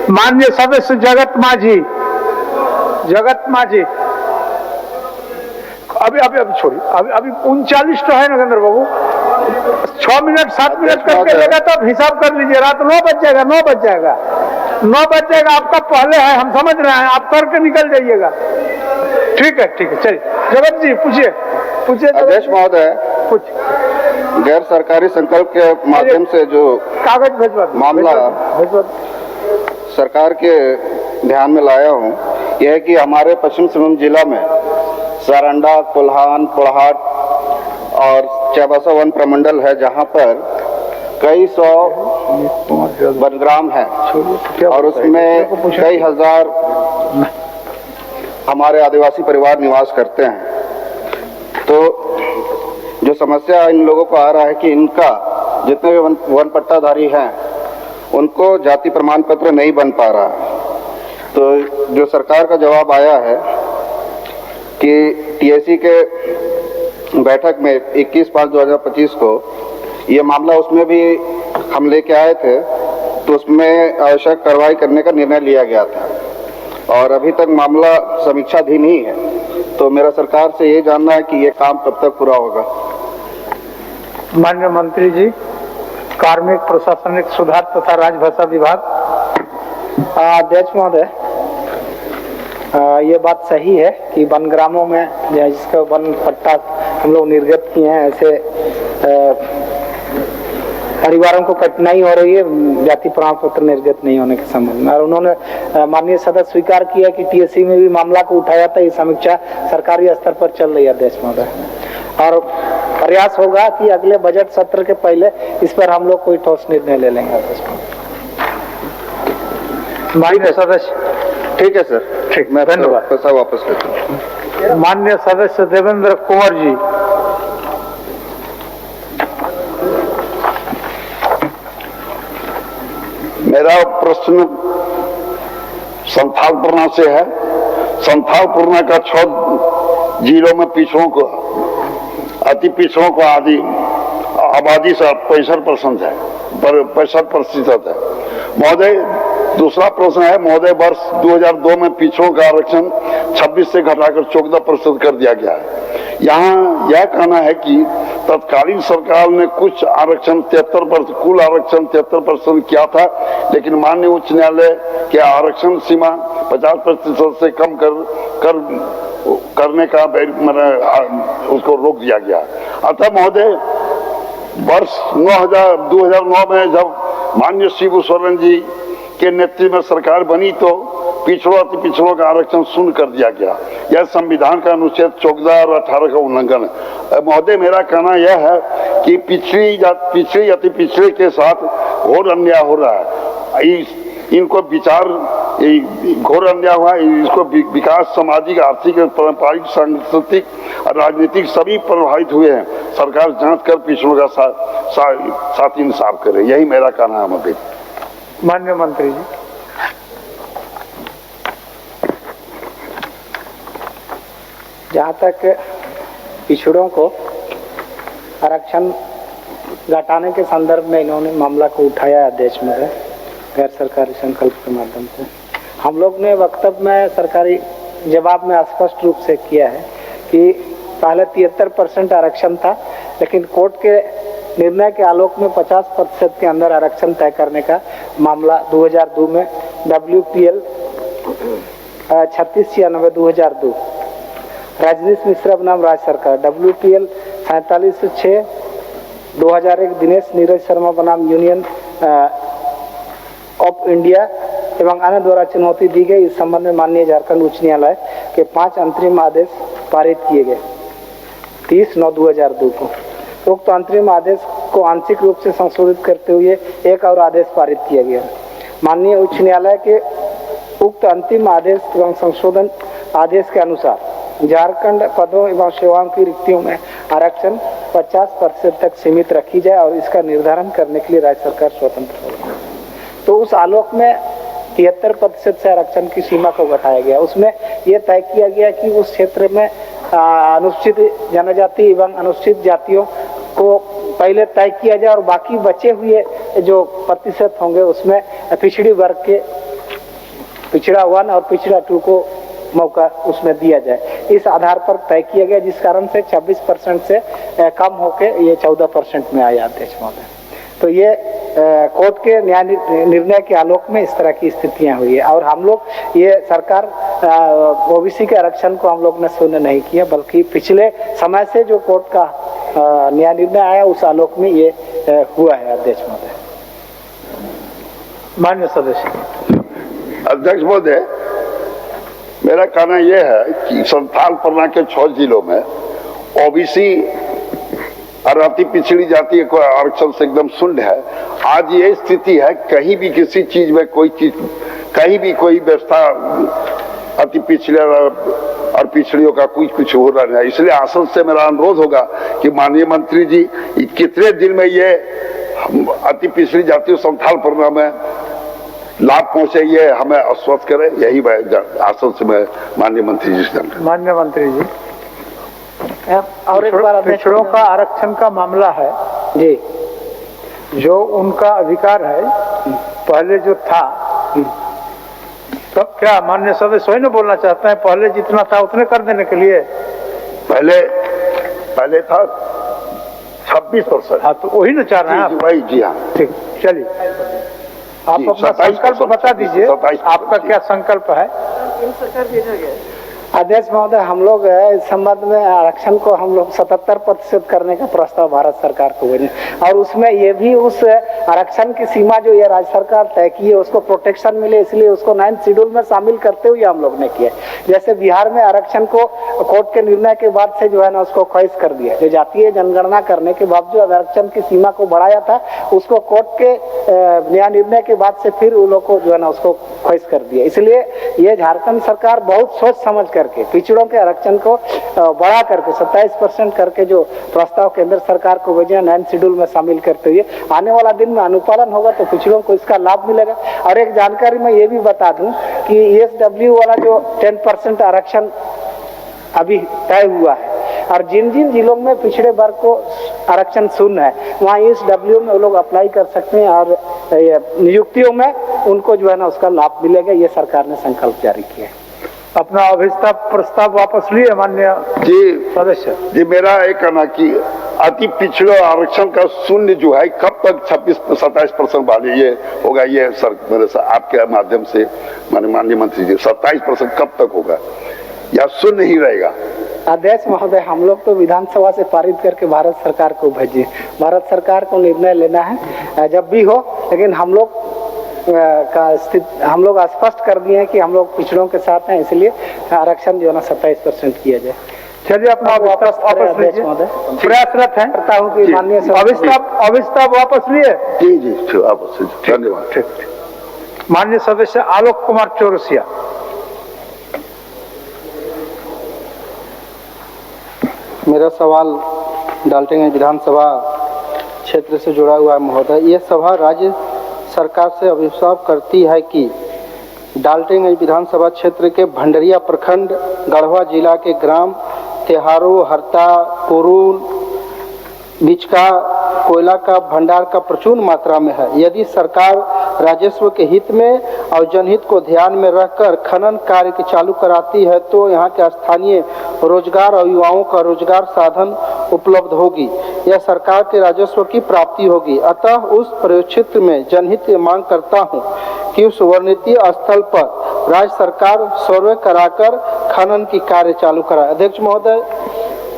माननीय सदस्य जगत माझी, अभी छोड़िए, अभी 39 तो है नरेंद्र बाबू, 6 मिनट 7 मिनट करके लेगा तो हिसाब कर लीजिए, रात 9 बज जाएगा, 9 बज जाएगा, आपका पहले है, हम समझ रहे हैं, आप करके निकल जाइएगा। ठीक है, चलिए जगत जी पूछिए। अध्यक्ष महोदय, गैर सरकारी संकल्प के माध्यम से जो कागज भिजवा मामला सरकार के ध्यान में लाया हूं, यह है कि हमारे पश्चिम सिंहभूम जिला में सारंडा, कोल्हान, पोड़हाट और चाईबासा वन प्रमंडल है, जहां पर कई सौ वनग्राम है और उसमें कई हजार हमारे आदिवासी परिवार निवास करते हैं। तो जो समस्या इन लोगों को आ रहा है कि इनका जितने भी वन पट्टाधारी हैं उनको जाति प्रमाण पत्र नहीं बन पा रहा। तो जो सरकार का जवाब आया है कि टीएसी के बैठक में 21/5/2025 को ये मामला उसमें भी हम लेके आए थे, तो उसमें आवश्यक कार्रवाई करने का निर्णय लिया गया था और अभी तक मामला समीक्षाधीन ही है। तो मेरा सरकार से ये जानना है कि ये काम कब तक पूरा होगा। माननीय मंत्री जी, कार्मिक प्रशासनिक सुधार तथा राजभाषा विभाग। अध्यक्ष महोदय, ये बात सही है कि वनग्रामों में जिसका वन पट्टा हम लोग निर्गत किए हैं, ऐसे परिवारों को कठिनाई हो रही है जाति प्रमाण पत्र निर्गत नहीं होने के संबंध में, और उन्होंने माननीय सदस्य स्वीकार किया कि टीएससी में भी मामला को उठाया था। ये समीक्षा सरकारी स्तर पर चल रही है अध्यक्ष महोदय, और प्रयास होगा कि अगले बजट सत्र के पहले इस पर हम लोग कोई ठोस निर्णय ले लेंगे अध्यक्ष महोदय। माननीय सदस्य, ठीक है सर, ठीक, मैं धन्यवाद, पैसा वापस लेता हूँ। माननीय सदस्य देवेंद्र कुंवर जी। मेरा प्रश्न संथालपुरना से है। संथालपुरना का 6 जिलों में पिछड़ों को, अति पिछड़ों को आबादी 65% है, 65% है महोदय। दूसरा प्रश्न है महोदय, वर्ष 2002 में पिछड़ों का आरक्षण 26 से घटाकर 14% कर दिया गया है। यहाँ यह कहना है कि तत्कालीन सरकार ने कुछ आरक्षण 73%, कुल आरक्षण 73% किया था, लेकिन माननीय उच्च न्यायालय के आरक्षण सीमा 50% से कम करने का उसको रोक दिया गया। अतः महोदय, वर्ष 2009 में जब माननीय शिबू सोरेन जी के नेतृत्व में सरकार बनी तो पिछड़ों अति पिछड़ों का आरक्षण शून्य कर दिया गया। यह संविधान का अनुच्छेद 14 और 18 का उल्लंघन है। महोदय, मेरा कहना यह है कि पिछड़ी अति पिछड़े के साथ घोर अन्याय हो रहा है। इनको विचार घोर अन्याय हुआ, इसको विकास, सामाजिक, आर्थिक, पारंपरिक, सांस्कृतिक और राजनीतिक सभी प्रभावित हुए हैं। सरकार जांच कर पिछड़ों का साथ इंसाफ करे, यही मेरा कहना है महोदय। माननीय मंत्री जी। जहाँ तक पिछड़ों को आरक्षण घटाने के संदर्भ में इन्होंने मामला को उठाया है अध्यक्ष महोदय, गैर सरकारी संकल्प के माध्यम से हम लोग ने वक्तव्य में सरकारी जवाब में स्पष्ट रूप से किया है कि पहले 73% आरक्षण था, लेकिन कोर्ट के निर्णय के आलोक में 50% के अंदर आरक्षण तय करने का मामला 2002 में WPL 3696/2002 रजनीश मिश्रा बनाम राज्य सरकार, WPL 4706/2001 दिनेश नीरज शर्मा बनाम यूनियन ऑफ इंडिया एवं अन्य द्वारा चुनौती दी गई। इस संबंध में माननीय झारखंड उच्च न्यायालय के 5 अंतरिम आदेश पारित किए गए 30/9/2002 को। उक्त अंतरिम आदेश को आंशिक रूप से संशोधित करते हुए एक और आदेश पारित किया गया। माननीय उच्च न्यायालय के उक्त अंतिम आदेश एवं संशोधन आदेश के अनुसार झारखंड पदों एवं सेवाओं की रिक्तियों में आरक्षण 50% तक सीमित रखी जाए और इसका निर्धारण करने के लिए राज्य सरकार स्वतंत्र होगी। तो उस आलोक में 73% से आरक्षण की सीमा को घटाया गया। उसमें यह तय किया गया कि उस क्षेत्र में अनुसूचित जनजाति एवं अनुसूचित जातियों को पहले तय किया जाए और बाकी बचे हुए जो प्रतिशत होंगे उसमें पिछड़ी वर्ग के पिछड़ा 1 और पिछड़ा 2 को मौका उसमें दिया जाए, इस आधार पर तय किया गया, जिस कारण से 26% से कम होके ये 14% में आया अध्यक्ष महोदय। तो ये कोर्ट के न्याय निर्णय के आलोक में इस तरह की स्थितियां हुई है और हम लोग ये सरकार ओबीसी के आरक्षण को हम लोग ने शून्य नहीं किया, बल्कि पिछले समय से जो कोर्ट का न्याय निर्णय आया उस आलोक में ये हुआ है अध्यक्ष महोदय। मान्य सदस्य। अध्यक्ष महोदय, मेरा कहना यह है कि संथाल परगना के 6 जिलों में ओबीसी और अति पिछड़ी जाति को आरक्षण से एकदम शून्य है। आज ये स्थिति है, कहीं भी किसी चीज में कोई चीज, कहीं भी कोई व्यवस्था अति पिछड़े और पिछड़ियों का कुछ हो रहा है। इसलिए आसन से मेरा अनुरोध होगा कि माननीय मंत्री जी कितने दिन में ये अति पिछड़ी जाति संथाल परगना में लाभ पहुंचे, ये हमें आश्वस्त करें। यही आसन से मैं माननीय मंत्री जी से। माननीय मंत्री जी, और एक बार पिछड़ों का आरक्षण का मामला है जी, जो उनका अधिकार है पहले जो था, तो क्या माननीय सदस्य वही ना बोलना चाहते हैं, पहले जितना था उतने कर देने के लिए? पहले था 26%। हाँ, तो वही ना चाह रहे हैं आप? भाई जी हाँ, ठीक, चलिए आप अपना संकल्प बता दीजिए, आपका क्या संकल्प है? अध्यक्ष महोदय, हम लोग इस संबंध में आरक्षण को हम लोग 77% करने का प्रस्ताव भारत सरकार को भेजे और उसमें ये भी उस आरक्षण की सीमा जो ये राज्य सरकार तय की है उसको प्रोटेक्शन मिले, इसलिए उसको 9th शेड्यूल में शामिल करते हुए हम लोग ने किया। जैसे बिहार में आरक्षण को कोर्ट के निर्णय के बाद से जो है ना उसको ख्वाहिश कर दिया, जो जातीय जनगणना करने के बावजूद आरक्षण की सीमा को बढ़ाया था उसको कोर्ट के न्याय निर्णय के बाद से फिर उन लोग को जो है ना उसको ख्वाहिश कर दिया। इसलिए ये झारखंड सरकार बहुत सोच समझ करके पिछड़ों के आरक्षण को बढ़ा करके 27% करके जो प्रस्ताव केंद्र सरकार को भेजे 9th शेड्यूल में शामिल करते हुए आने वाला दिन में अनुपालन होगा तो पिछड़ों को इसका लाभ मिलेगा। और एक जानकारी मैं ये भी बता दूं कि ESW वाला जो 10% आरक्षण अभी तय हुआ है और जिन जिन जिलों में पिछड़े वर्ग को आरक्षण शून्य है वहाँ ESW में वो लोग अप्लाई कर सकते हैं और नियुक्तियों में उनको जो है ना उसका लाभ मिलेगा। ये सरकार ने संकल्प जारी किया है। अपना अभिस्ताव प्रस्ताव वापस लिए माननीय जी सदस्य जी। मेरा एक कहना कि अति पिछड़े आरक्षण का शून्य जो है कब तक 26-27% वाले ये होगा, ये सर मेरे आपके माध्यम से माननीय मंत्री जी 27% कब तक होगा या शून्य ही रहेगा? अध्यक्ष महोदय, हम लोग तो विधानसभा से पारित करके भारत सरकार को भेजे, भारत सरकार को निर्णय लेना है जब भी हो, लेकिन हम लोग हम लोग स्पष्ट कर दिए हैं कि हम लोग पिछड़ों के साथ हैं, इसलिए आरक्षण जो है ना 27% किया जाए। चलिए अपना वापस लीजिए, प्रयासरत हैं करता हूँ कि माननीय अभिस्ताव वापस लिए। जी जी वापस, धन्यवाद। ठीक। माननीय सदस्य आलोक कुमार चौरसिया। मेरा सवाल डाल्टनगंज विधानसभा क्षेत्र से जुड़ा हुआ है महोदय। ये सभा राज्य सरकार से अभिप्राय करती है कि डाल्टनगंज विधानसभा क्षेत्र के भंडरिया प्रखंड गढ़वा जिला के ग्राम तेहारो, हरता, कोरून, बिचका कोयला का भंडार का प्रचुर मात्रा में है। यदि सरकार राजस्व के हित में और जनहित को ध्यान में रखकर खनन कार्य के चालू कराती है तो यहाँ के स्थानीय रोजगार और युवाओं का रोजगार साधन उपलब्ध होगी, यह सरकार के राजस्व की प्राप्ति होगी। अतः उस परिक्षेत्र में जनहित मांग करता हूँ कि उस वर्णित स्थल पर राज्य सरकार सर्वे कराकर खनन की कार्य चालू कराए। अध्यक्ष महोदय,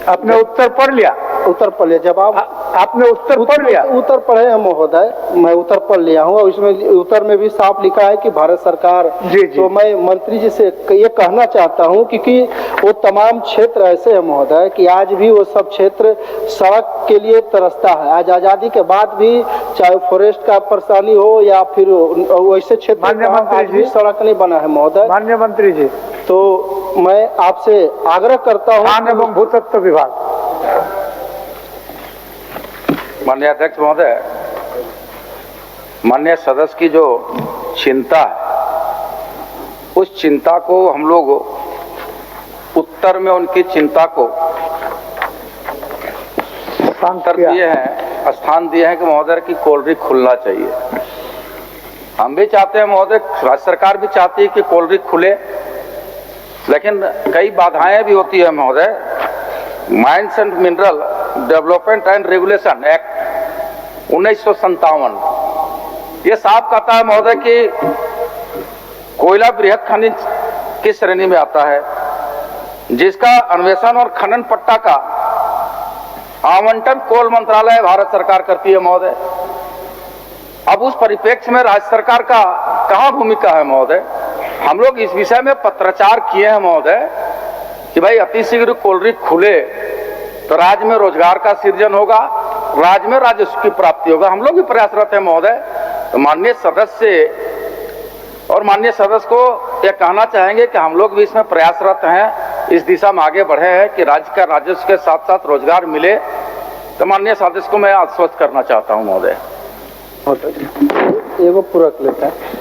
आपने उत्तर पढ़ लिया? उत्तर पढ़ लिया। जवाब आपने उत्तर पढ़ लिया? उत्तर पढ़े हैं महोदय, मैं उत्तर पढ़ लिया हूँ और इसमें उत्तर में भी साफ लिखा है कि भारत सरकार। जी। तो मैं मंत्री जी से ये कहना चाहता हूँ क्योंकि वो तमाम क्षेत्र ऐसे हैं महोदय कि आज भी वो सब क्षेत्र सड़क के लिए तरसता है। आज आजादी के बाद भी चाहे फॉरेस्ट का परेशानी हो या फिर वैसे क्षेत्र आज भी सड़क नहीं बना है महोदय। माननीय मंत्री जी, तो मैं आपसे आग्रह करता हूँ खान एवं भूतत्व विभाग। माननीय अध्यक्ष महोदय, माननीय सदस्य की जो चिंता है उस चिंता को हम लोग उत्तर में उनकी चिंता को स्थान दिए हैं कि महोदय की कोल्ड ड्रिंक खुलना चाहिए। हम भी चाहते हैं महोदय, राज्य सरकार भी चाहती है कि कोल्ड ड्रिंक खुले, लेकिन कई बाधाएं भी होती है महोदय। Mines and mineral development and regulation act 1957 ये साफ कहता है महोदय कि कोयला बृहद खनिज की श्रेणी में आता है, जिसका अन्वेषण और खनन पट्टा का आवंटन कोल मंत्रालय भारत सरकार करती है महोदय। अब उस परिप्रेक्ष्य में राज्य सरकार का कहाँ भूमिका है महोदय? हम लोग इस विषय में पत्राचार किए हैं महोदय कि भाई अतिशीघ्र कोल्ड ड्रिंक खुले तो राज्य में रोजगार का सृजन होगा, राज्य में राजस्व की प्राप्ति होगा। हम लोग भी प्रयासरत हैं महोदय। तो माननीय सदस्य को यह कहना चाहेंगे कि हम लोग भी इसमें प्रयासरत हैं, इस दिशा में आगे बढ़े हैं कि राज्य का राजस्व के साथ साथ रोजगार मिले। तो माननीय सदस्य को मैं आश्वस्त करना चाहता हूं महोदय। एगो पूरक लेता है।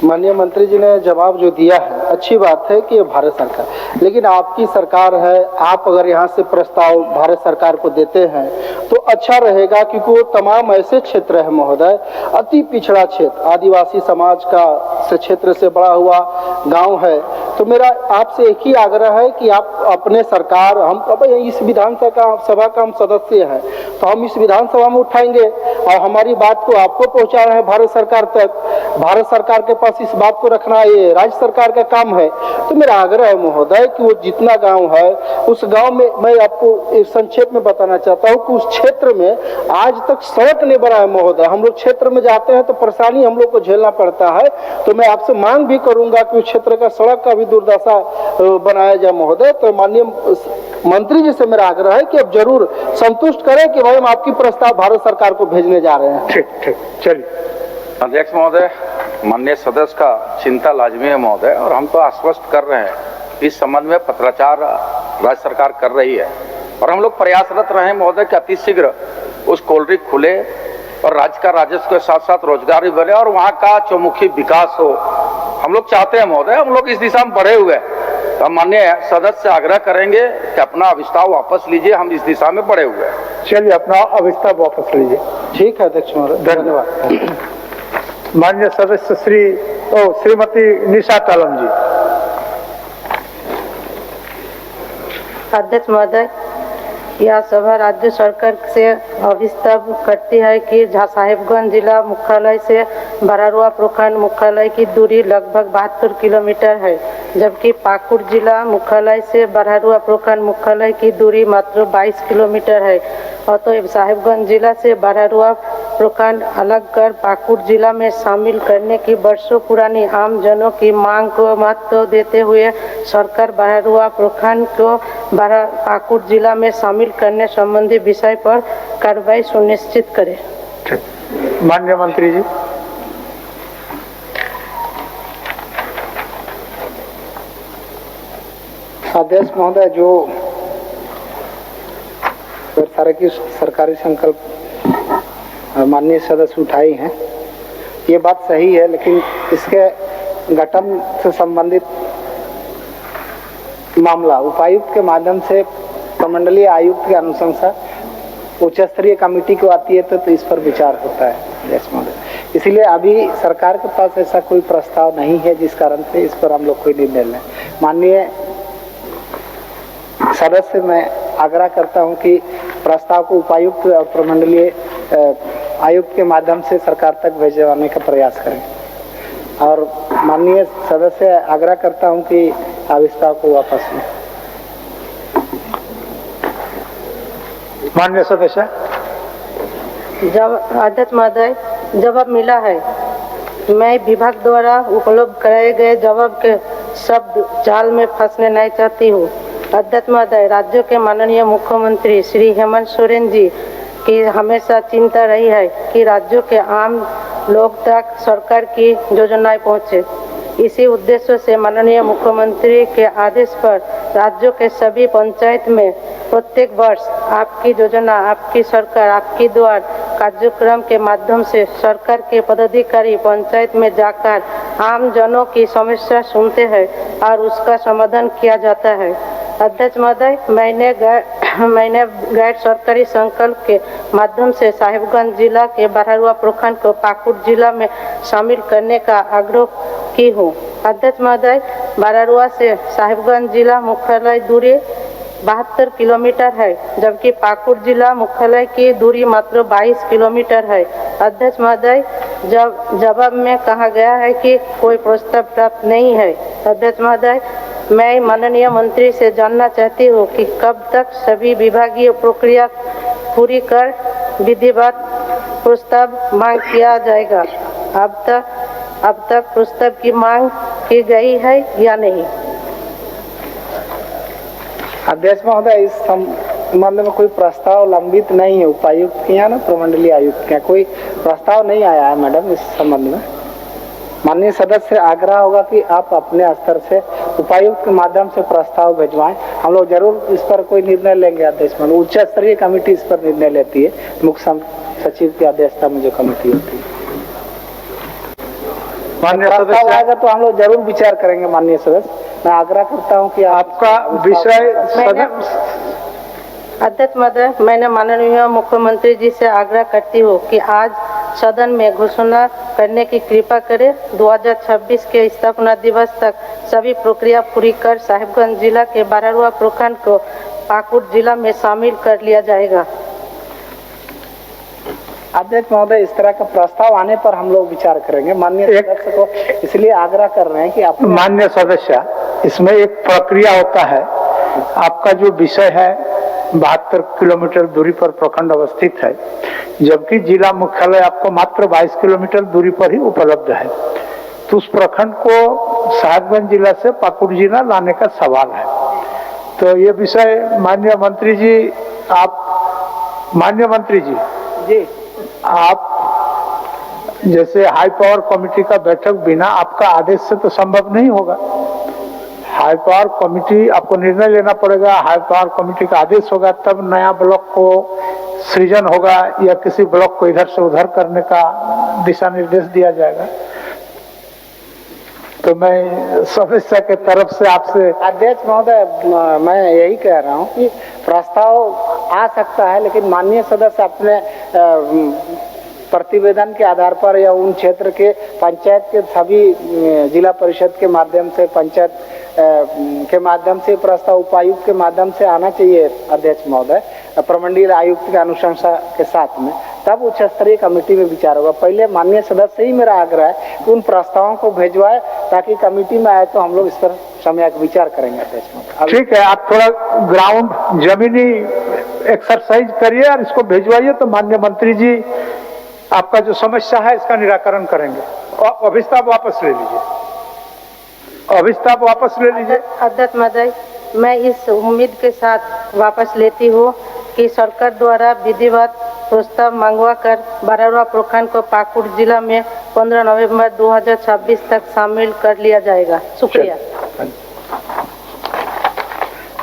माननीय मंत्री जी ने जवाब जो दिया है, अच्छी बात है कि ये भारत सरकार, लेकिन आपकी सरकार है, आप अगर यहाँ से प्रस्ताव भारत सरकार को देते हैं तो अच्छा रहेगा, क्योंकि वो तमाम ऐसे क्षेत्र है महोदय, अति पिछड़ा क्षेत्र, आदिवासी समाज का से क्षेत्र से बड़ा हुआ गांव है। तो मेरा आपसे एक ही आग्रह है कि आप अपने सरकार, हम अब इस विधानसभा का हम सदस्य हैं, तो हम इस विधानसभा में उठाएंगे और हमारी बात को आपको पहुंचाना है भारत सरकार तक। भारत सरकार के पास इस बात को रखना ये राज्य सरकार का काम है। तो मेरा आग्रह है महोदय कि वो जितना गांव है उस गांव में, मैं आपको संक्षेप में बताना चाहता हूं कि उस क्षेत्र में आज तक सड़क नहीं बना है महोदय। हम लोग क्षेत्र में जाते हैं तो परेशानी हम लोग को झेलना पड़ता है। तो मैं आपसे मांग भी करूंगा कि उस क्षेत्र का सड़क का भी दुर्दशा बनाया जाए महोदय। तो माननीय मंत्री जी से मेरा आग्रह है कि अब जरूर संतुष्ट करें कि भाई हम आपकी प्रस्ताव भारत सरकार को भेजने जा रहे हैं। ठीक ठीक, चलिए। अध्यक्ष महोदय, माननीय सदस्य का चिंता लाजमी है महोदय, और हम तो आश्वस्त कर रहे हैं इस संबंध में पत्राचार राज्य सरकार कर रही है, और हम लोग प्रयासरत रहे महोदय कि अतिशीघ्र उस कोल्ड ड्रिंक खुले और राज्य का राजस्व के साथ साथ रोजगार भी बढ़े और वहाँ का चौमुखी विकास हो। हम लोग चाहते हैं महोदय, हम लोग इस दिशा में बढ़े हुए हैं। तो हम माननीय सदस्य से आग्रह करेंगे कि अपना अविस्ताव वापस लीजिए, हम इस दिशा में बढ़े हुए हैं। चलिए, अपना अविस्ताव वापस लीजिए। ठीक है अध्यक्ष महोदय, धन्यवाद। माननीय सदस्य श्रीमती निशा तालम जी। अध्यक्ष महोदय, यह सभा राज्य सरकार से अभिस्ताव करती है कि साहिबगंज जिला मुख्यालय से बरारुआ प्रखंड मुख्यालय की दूरी लगभग 72 किलोमीटर है, जबकि पाकुड़ जिला मुख्यालय से बरारुआ प्रखंड मुख्यालय की दूरी मात्र 22 किलोमीटर है। अतएव साहिबगंज जिला से बरारुआ प्रखंड अलग कर पाकुड़ जिला में शामिल करने की वर्षों पुरानी आम जनों की मांग को महत्व देते हुए सरकार बरारुआ प्रखंड को पाकुड़ जिला में शामिल करने संबंधी विषय पर कार्रवाई सुनिश्चित करे। माननीय मंत्री जी। अध्यक्ष महोदय, जो सरकारी संकल्प माननीय सदस्य उठाई हैं, ये बात सही है, लेकिन इसके गठन से संबंधित मामला उपायुक्त के माध्यम से प्रमंडलीय आयुक्त के अनुशंसा उच्च स्तरीय कमेटी को आती है तो इस पर विचार होता है अध्यक्ष महोदय। इसीलिए अभी सरकार के पास ऐसा कोई प्रस्ताव नहीं है जिस कारण से इस पर हम लोग कोई निर्णय लें। माननीय सदस्य मैं आग्रह करता हूं कि प्रस्ताव को उपायुक्त और प्रमंडलीय आयुक्त के माध्यम से सरकार तक भेजवाने का प्रयास करें, और माननीय सदस्य आग्रह करता हूं कि अविस्ताव को वापस लें। माननीय सदस्य। जब अध्यक्ष महोदय, जवाब मिला है। मैं विभाग द्वारा उपलब्ध कराए गए जवाब के शब्द जाल में फंसने नहीं चाहती हूँ। अध्यक्ष महोदय, राज्य के माननीय मुख्यमंत्री श्री हेमंत सोरेन जी की हमेशा चिंता रही है कि राज्यों के आम लोग तक सरकार की योजनाएं पहुंचे। इसी उद्देश्य से माननीय मुख्यमंत्री के आदेश पर राज्यों के सभी पंचायत में प्रत्येक वर्ष आपकी योजना, आपकी सरकार, आपकी द्वार कार्यक्रम के माध्यम से सरकार के पदाधिकारी पंचायत में जाकर आम जनों की समस्या सुनते हैं और उसका समाधान किया जाता है। अध्यक्ष महोदय, मैंने गैर सरकारी संकल्प के माध्यम से साहिबगंज जिला के बरहरुआ प्रखंड को पाकुड़ जिला में शामिल करने का आग्रह की हूँ। अध्यक्ष महोदय, बरहरुआ से साहिबगंज जिला मुख्यालय दूरी 72 किलोमीटर है, जबकि पाकुड़ जिला मुख्यालय की दूरी मात्र 22 किलोमीटर है। अध्यक्ष महोदय, जवाब में कहा गया है कि कोई प्रस्ताव प्राप्त नहीं है। अध्यक्ष महोदय, मैं माननीय मंत्री से जानना चाहती हूँ कि कब तक सभी विभागीय प्रक्रिया पूरी कर विधिवत प्रस्ताव मांग किया जाएगा। अब तक प्रस्ताव की मांग की गई है या नहीं। अध्यक्ष महोदय, इस संबंध में कोई प्रस्ताव लंबित नहीं है। उपायुक्त के यहाँ ना प्रमंडलीय आयुक्त के यहाँ कोई प्रस्ताव नहीं आया है मैडम इस संबंध में। माननीय सदस्य से आग्रह होगा कि आप अपने स्तर से उपायुक्त के माध्यम से प्रस्ताव भिजवाएं। हम लोग जरूर इस पर कोई निर्णय लेंगे। अध्यक्ष महोदय, उच्च स्तरीय कमेटी इस पर निर्णय लेती है, मुख्य सचिव की अध्यक्षता में जो कमेटी होती है। माननीय प्रस्ताव सदस्य, आएगा तो हम लोग जरूर विचार करेंगे। माननीय सदस्य, मैं आग्रह करता हूं कि आपका विषय अध्यक्ष महोदय, मैंने माननीय मुख्यमंत्री जी से आग्रह करती हूँ कि आज सदन में घोषणा करने की कृपा करें। 2026 के स्थापना दिवस तक सभी प्रक्रिया पूरी कर साहिबगंज जिला के बरहरुआ प्रखंड को पाकुड़ जिला में शामिल कर लिया जाएगा। अध्यक्ष महोदय, इस तरह का प्रस्ताव आने पर हम लोग विचार करेंगे। माननीय सदस्य को इसलिए आग्रह कर रहे हैं कि आप माननीय सदस्य, इसमें एक प्रक्रिया होता है। आपका जो विषय है 72 किलोमीटर दूरी पर प्रखंड अवस्थित है, जबकि जिला मुख्यालय आपको मात्र 22 किलोमीटर दूरी पर ही उपलब्ध है। तो उस प्रखंड को साहिबगंज जिला से पाकुड़ जिला लाने का सवाल है। तो ये विषय माननीय मंत्री जी, माननीय मंत्री जी, आप जैसे हाई पावर कमेटी का बैठक बिना आपका आदेश से तो संभव नहीं होगा। हाई पावर कमेटी, आपको निर्णय लेना पड़ेगा। हाई पावर कमेटी का आदेश होगा तब नया ब्लॉक को सृजन होगा या किसी ब्लॉक को इधर से उधर करने का दिशा निर्देश दिया जाएगा। तो मैं सदस्य के तरफ से आपसे अध्यक्ष महोदय, मैं यही कह रहा हूं कि प्रस्ताव आ सकता है, लेकिन माननीय सदस्य अपने प्रतिवेदन के आधार पर या उन क्षेत्र के पंचायत के सभी जिला परिषद के माध्यम से, पंचायत के माध्यम से प्रस्ताव उपायुक्त के माध्यम से आना चाहिए। अध्यक्ष महोदय, प्रमंडलीय आयुक्त के अनुशंसा के साथ में तब उच्च स्तरीय कमेटी में विचार होगा। पहले माननीय सदस्य ही मेरा आग्रह है कि उन प्रस्तावों को भेजवाए ताकि कमेटी में आए तो हम लोग इस पर समय विचार करेंगे। अध्यक्ष महोदय, ठीक है, आप थोड़ा ग्राउंड जमीनी एक्सरसाइज करिए और इसको भेजवाइए तो माननीय मंत्री जी आपका जो समस्या है इसका निराकरण करेंगे। अभिस्ताप वापस ले लीजिए, अभिस्ताप वापस ले लीजिए। अध्यक्ष महोदय, मैं इस उम्मीद के साथ वापस लेती हूँ कि सरकार द्वारा विधिवत प्रस्ताव मंगवा कर बरहरुआ प्रखंड को पाकुड़ जिला में 15 नवंबर 2026 तक शामिल कर लिया जाएगा। शुक्रिया।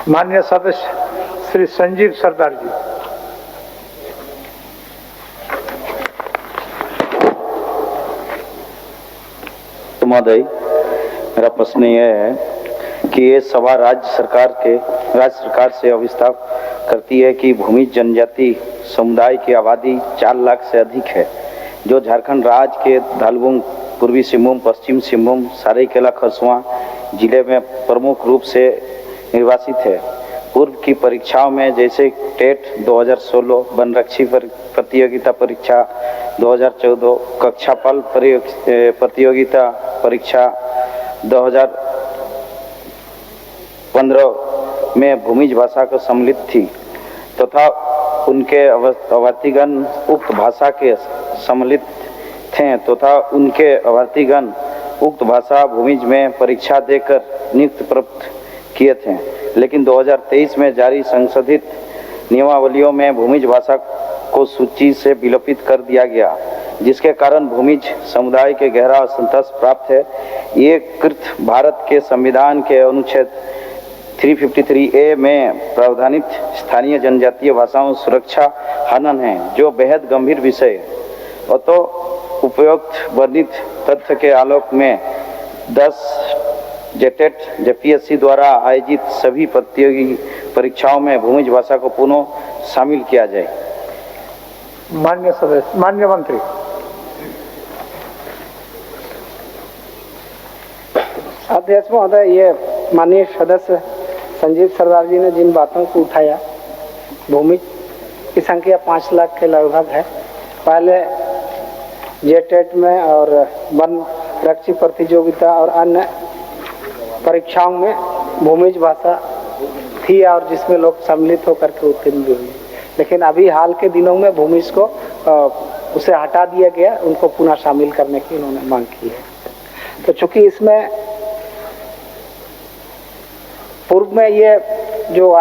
माननीय सदस्य श्री संजीव सरदार जी। महोदय, मेरा प्रश्न यह है कि ये सभा राज्य सरकार से अभिस्ताव करती है कि भूमि जनजाति समुदाय की आबादी 4 लाख से अधिक है, जो झारखंड राज्य के धालबुंग, पूर्वी सिंहभूम, पश्चिम सिंहभूम, सरायकेला खरसुआ जिले में प्रमुख रूप से निर्वासित है। पूर्व की परीक्षाओं में जैसे टेट 2016, वनरक्षी प्रतियोगिता परीक्षा 2014, कक्षापाल प्रतियोगिता परीक्षा 2015 में भूमिज भाषा को सम्मिलित थी तथा उनके अभ्यर्थीगण उक्त भाषा के सम्मिलित थे तथा उनके अभ्यर्थीगण उक्त भाषा भूमिज में परीक्षा देकर नियुक्ति प्राप्त किए थे। लेकिन 2023 में जारी संशोधित नियमावलियों में भूमिज भाषा को सूची से विलोपित कर दिया गया, जिसके कारण भूमिज समुदाय के गहरा असंतोष प्राप्त है। ये कृत भारत के संविधान के अनुच्छेद 353A में प्रावधानित स्थानीय जनजातीय भाषाओं सुरक्षा हनन है, जो बेहद गंभीर विषय है। तो उपयुक्त वर्णित तथ्य के आलोक में 10 जेटेट जेपीएससी द्वारा आयोजित सभी प्रतियोगी परीक्षाओं में भूमिज भाषा को पुनः शामिल किया जाए। माननीय सदस्य, माननीय मंत्री। अध्यक्ष महोदय, ये माननीय सदस्य संजीव सरदार जी ने जिन बातों को उठाया, भूमि की संख्या 5 लाख के लगभग है। पहले जेटेट में और वन रक्षी प्रतियोगिता और अन्य परीक्षाओं में भूमिज भाषा थी और जिसमें लोग सम्मिलित होकर के उत्तीर्ण भी हुए, लेकिन अभी हाल के दिनों में भूमिज को उसे हटा दिया गया, उनको पुनः शामिल करने की उन्होंने मांग की है। तो चूंकि इसमें पूर्व में ये जो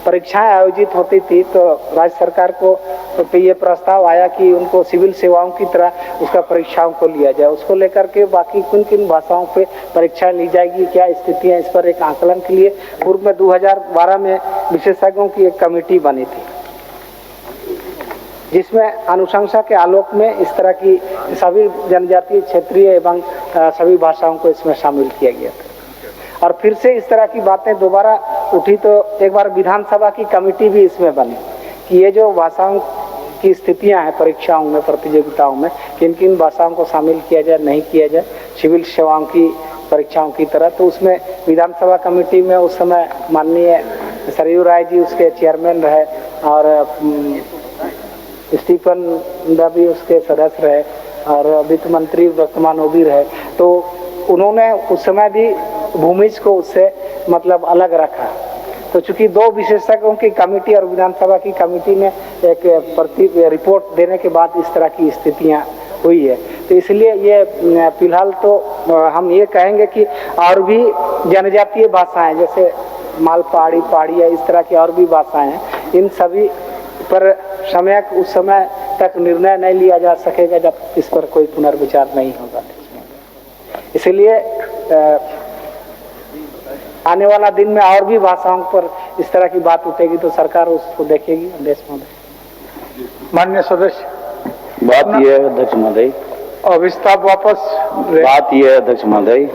परीक्षाएं आयोजित होती थी तो राज्य सरकार को तो ये प्रस्ताव आया कि उनको सिविल सेवाओं की तरह उसका परीक्षाओं को लिया जाए। उसको लेकर के बाकी किन किन भाषाओं पे परीक्षाएं ली जाएगी, क्या स्थितियां, इस पर एक आकलन के लिए पूर्व में 2012 में विशेषज्ञों की एक कमेटी बनी थी, जिसमें अनुशंसा के आलोक में इस तरह की सभी जनजातीय, क्षेत्रीय एवं सभी भाषाओं को इसमें शामिल किया गया था। और फिर से इस तरह की बातें दोबारा उठी तो एक बार विधानसभा की कमेटी भी इसमें बनी कि ये जो भाषाओं की स्थितियां हैं परीक्षाओं में, प्रतियोगिताओं में, किन किन भाषाओं को शामिल किया जाए, नहीं किया जाए सिविल सेवाओं की परीक्षाओं की तरह। तो उसमें विधानसभा कमेटी में उस समय माननीय सरयू राय जी उसके चेयरमैन रहे और स्टीफन भी उसके सदस्य रहे और वित्त मंत्री वर्तमान वो भी रहे। तो उन्होंने उस समय भी भूमिज को उससे मतलब अलग रखा। तो चूंकि 2 विशेषज्ञों की कमेटी और विधानसभा की कमेटी ने एक रिपोर्ट देने के बाद इस तरह की स्थितियां हुई है, तो इसलिए ये फिलहाल तो हम ये कहेंगे कि और भी जनजातीय भाषाएं जैसे मालपहाड़ी, पहाड़िया, इस तरह की और भी भाषाएं हैं, इन सभी पर उस समय तक निर्णय नहीं लिया जा सकेगा जब इस पर कोई पुनर्विचार नहीं होगा। इसलिए आने वाला दिन में और भी भाषाओं पर इस तरह की बात उठेगी तो सरकार उसको देखेगी। अध्यक्ष महोदय। माननीय सदस्य, बात यह है अध्यक्ष महोदय, और विस्तार वापस बात यह है अध्यक्ष महोदय,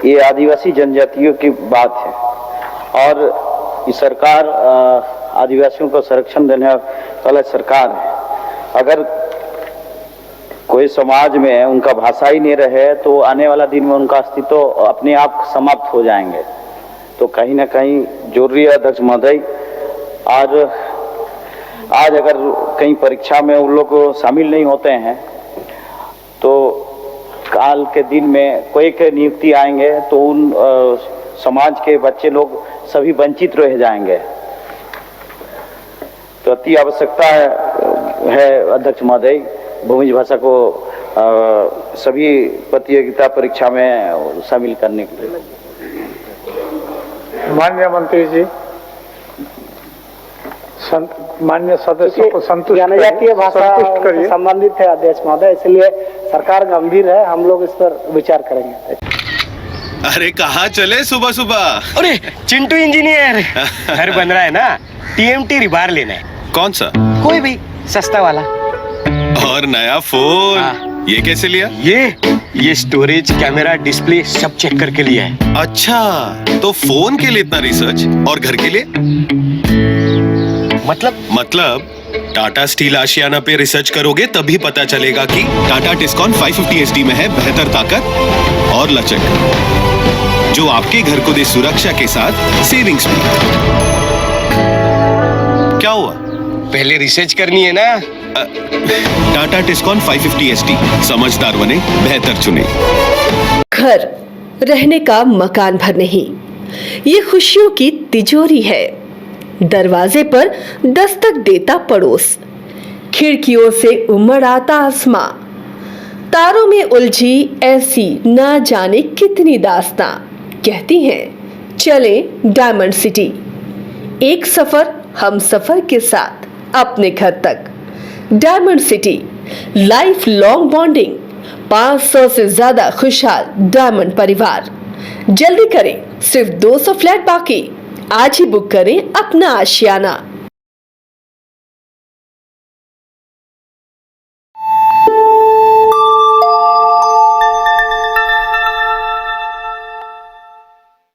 ये आदिवासी जनजातियों की बात है और ये सरकार आदिवासियों को संरक्षण देने वाला सरकार है। अगर कोई समाज में उनका भाषा ही नहीं रहे तो आने वाला दिन में उनका अस्तित्व अपने आप समाप्त हो जाएंगे। तो कहीं ना कहीं जरूरी है अध्यक्ष महोदय, आज अगर कहीं परीक्षा में उन लोग शामिल नहीं होते हैं तो काल के दिन में कोई के नियुक्ति आएंगे तो उन समाज के बच्चे लोग सभी वंचित रह जाएंगे। तो अति आवश्यकता है अध्यक्ष महोदय भूमिज भाषा को सभी प्रतियोगिता परीक्षा में शामिल करने के लिए। माननीय मंत्री जी, माननीय सदस्यों को संतुष्ट जनजातीय भाषा से संबंधित है अध्यक्ष महोदय, इसलिए सरकार गंभीर है, हम लोग इस पर विचार करेंगे। अरे कहाँ चले सुबह सुबह? अरे चिंटू इंजीनियर, घर बन रहा है ना, TMT रिबार लेना है। कौन सा? कोई भी सस्ता वाला। और नया फोन ये कैसे लिया? ये स्टोरेज, कैमरा, डिस्प्ले सब चेक करके लिया है। अच्छा, तो फोन के लिए इतना रिसर्च और घर के लिए? मतलब टाटा स्टील आशियाना पे रिसर्च करोगे तभी पता चलेगा कि टाटा टिस्कॉन 550 SD में है बेहतर ताकत और लचक, जो आपके घर को दे सुरक्षा के साथ सेविंग्स भी। क्या हुआ? पहले रिसर्च करनी है ना। टाटा टिस्कॉन 550 SD, समझदार बने, बेहतर चुने। घर रहने का मकान भर नहीं, ये खुशियों की तिजोरी है। दरवाजे पर दस्तक देता पड़ोस, खिड़कियों से उमड़ आता आसमां, तारों में उलझी ऐसी ना जाने कितनी दास्तां। कहती हैं चले डायमंड सिटी, एक सफर हम सफर के साथ अपने घर तक। Diamond city, life long bonding, 500 से ज्यादा खुशहाल डायमंड परिवार। जल्दी करें, सिर्फ 200 फ्लैट बाकी। आज ही बुक करें अपना आशियाना।